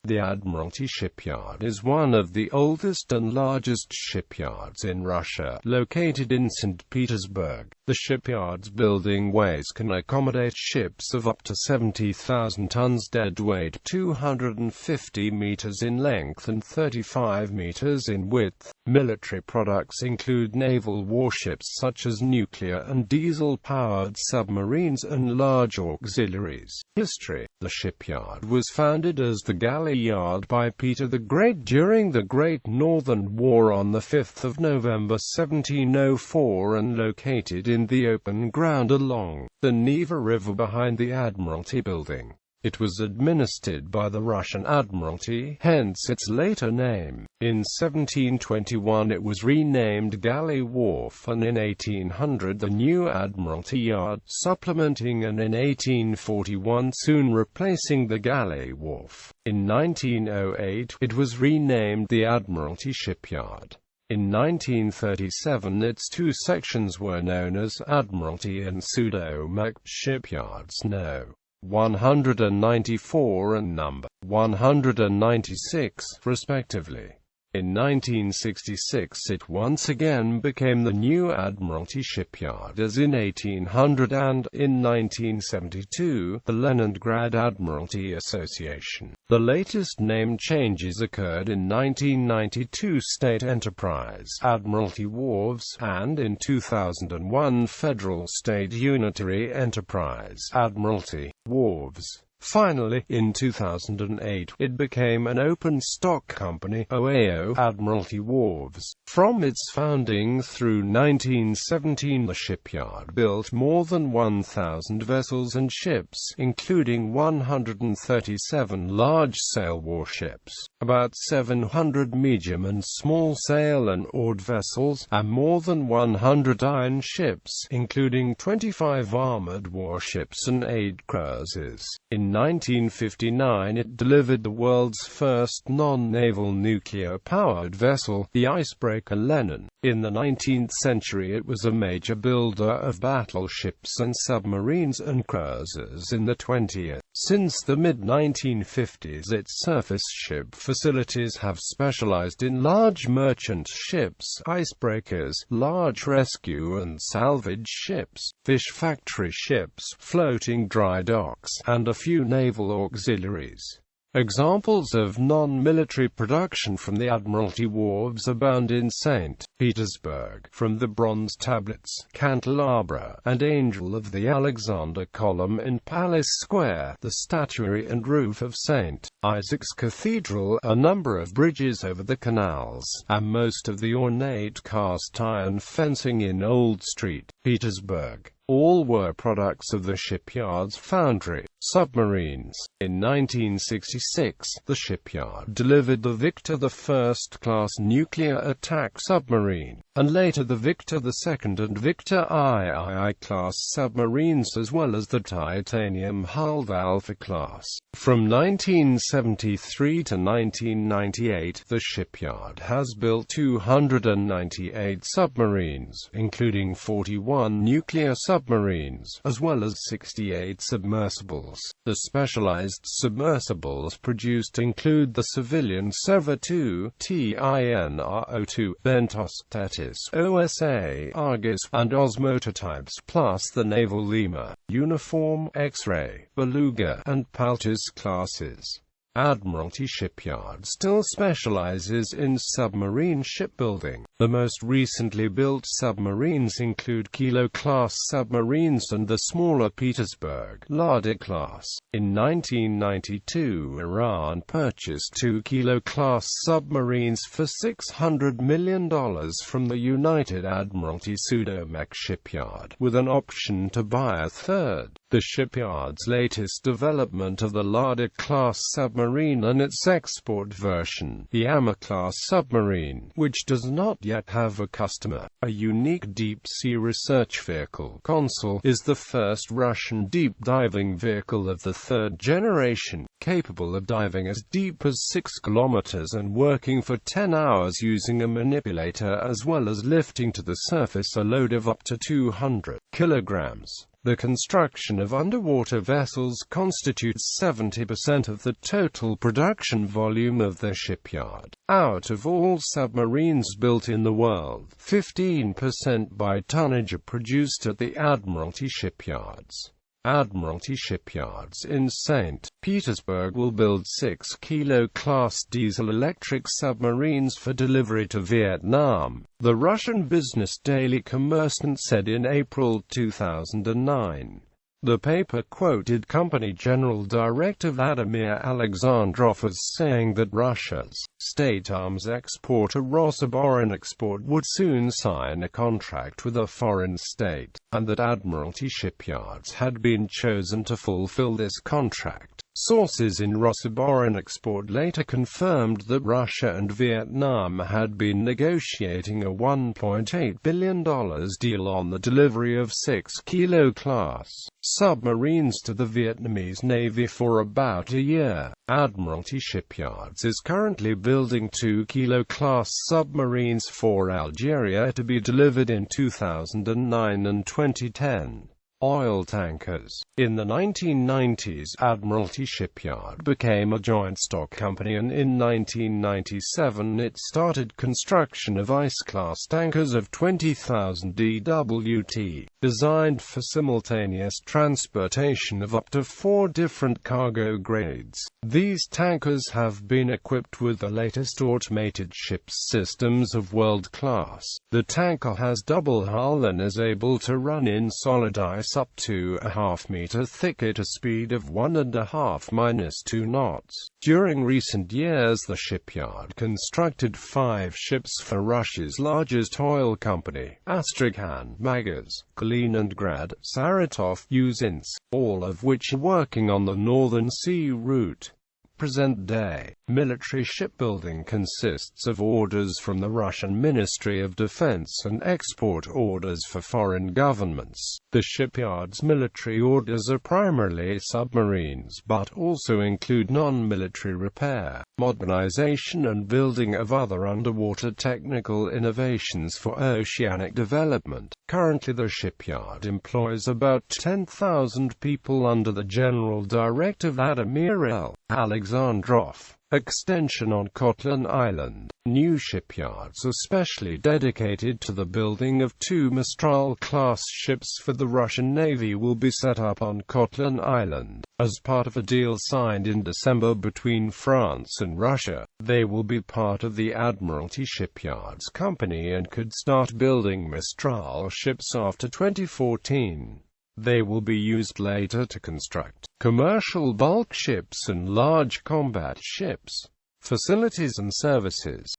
The Admiralty Shipyard is one of the oldest and largest shipyards in Russia, located in St. Petersburg. The shipyard's building ways can accommodate ships of up to 70,000 tons deadweight, 250 meters in length and 35 meters in width. Military products include naval warships such as nuclear and diesel-powered submarines and large auxiliaries. History. The shipyard was founded as the galley yard by Peter the Great during the Great Northern War on 5 November 1704 and located in the open ground along the Neva River behind the Admiralty building. It was administered by the Russian Admiralty, hence its later name. In 1721 it was renamed Galley Wharf, and in 1800 the new Admiralty Yard, supplementing, and in 1841 soon replacing the Galley Wharf. In 1908 it was renamed the Admiralty Shipyard. In 1937 its two sections were known as Admiralty and Pseudo-Mech Shipyards No. 194 and number 196, respectively. In 1966 it once again became the new Admiralty Shipyard as in 1800, and, in 1972, the Leningrad Admiralty Association. The latest name changes occurred in 1992 State Enterprise Admiralty Wharves, and in 2001 Federal State Unitary Enterprise Admiralty Wharves. Finally, in 2008, it became an open-stock company, OAO, Admiralty Wharves. From its founding through 1917, the shipyard built more than 1,000 vessels and ships, including 137 large-sail warships, about 700 medium and small-sail and oared vessels, and more than 100 iron ships, including 25 armored warships and 8 cruisers. In 1959 it delivered the world's first non-naval nuclear-powered vessel, the icebreaker Lenin. In the 19th century it was a major builder of battleships and submarines and cruisers in the 20th. Since the mid-1950s its surface ship facilities have specialized in large merchant ships, icebreakers, large rescue and salvage ships, fish factory ships, floating dry docks, and a few naval auxiliaries. Examples of non-military production from the Admiralty Wharves abound in Saint Petersburg, from the bronze tablets, candelabra, and angel of the Alexander column in Palace Square, the statuary and roof of St. Isaac's Cathedral, a number of bridges over the canals, and most of the ornate cast-iron fencing in Old Street, Petersburg. All were products of the shipyard's Foundry Submarines. In 1966, the shipyard delivered the Victor the first-class nuclear attack submarine, and later the Victor II and Victor III class submarines, as well as the titanium-hulled Alpha class. From 1973 to 1998, the shipyard has built 298 submarines, including 41 nuclear submarines, as well as 68 submersibles. The specialized submersibles produced include the civilian Server 2, TINRO2, Bentos, Tetis, OSA, Argus, and Osmotor types, plus the naval Lima, Uniform, X-ray, Beluga, and Paltus classes. Admiralty Shipyard still specializes in submarine shipbuilding. The most recently built submarines include Kilo-class submarines and the smaller Petersburg Lite class. In 1992, Iran purchased 2 Kilo-class submarines for $600 million from the United Admiralty Pseudo-Mech Shipyard, with an option to buy a third. The shipyard's latest development of the Lite-class submarine and its export version, the Amma-class submarine, which does not yet have a customer, a unique deep-sea research vehicle, Consul, is the first Russian deep-diving vehicle of the third generation, capable of diving as deep as 6 kilometers and working for 10 hours using a manipulator, as well as lifting to the surface a load of up to 200 kilograms. The construction of underwater vessels constitutes 70% of the total production volume of the shipyard. Out of all submarines built in the world, 15% by tonnage are produced at the Admiralty Shipyards. Admiralty Shipyards in Saint Petersburg will build 6 Kilo-class diesel-electric submarines for delivery to Vietnam, the Russian business daily Kommersant said in April 2009. The paper quoted Company General Director Vladimir Alexandrov as saying that Russia's state arms exporter Rosaboronexport would soon sign a contract with a foreign state, and that Admiralty Shipyards had been chosen to fulfill this contract. Sources in Rosaboronexport later confirmed that Russia and Vietnam had been negotiating a $1.8 billion deal on the delivery of 6 Kilo-class submarines to the Vietnamese Navy for about a year. Admiralty Shipyards is currently building 2 Kilo-class submarines for Algeria to be delivered in 2009 and 2010. Oil tankers. In the 1990s, Admiralty Shipyard became a joint stock company, and in 1997 it started construction of ice-class tankers of 20,000 DWT, designed for simultaneous transportation of up to 4 different cargo grades. These tankers have been equipped with the latest automated ship systems of world class. The tanker has double hull and is able to run in solid ice up to a half-meter thick at a speed of 1.5–2 knots. During recent years, the shipyard constructed 5 ships for Russia's largest oil company, Astrakhan, Magaz, Kaliningrad, Saratov, Uzinsk, all of which are working on the Northern Sea route. Present-day military shipbuilding consists of orders from the Russian Ministry of Defense and export orders for foreign governments. The shipyard's military orders are primarily submarines, but also include non-military repair, modernization and building of other underwater technical innovations for oceanic development. Currently, the shipyard employs about 10,000 people under the General Director Vladimir Alexandrov. Extension on Kotlin Island. New shipyards are specially dedicated to the building of 2 Mistral-class ships for the Russian Navy will be set up on Kotlin Island. As part of a deal signed in December between France and Russia, they will be part of the Admiralty Shipyards company and could start building Mistral ships after 2014. They will be used later to construct commercial bulk ships and large combat ships. Facilities and services.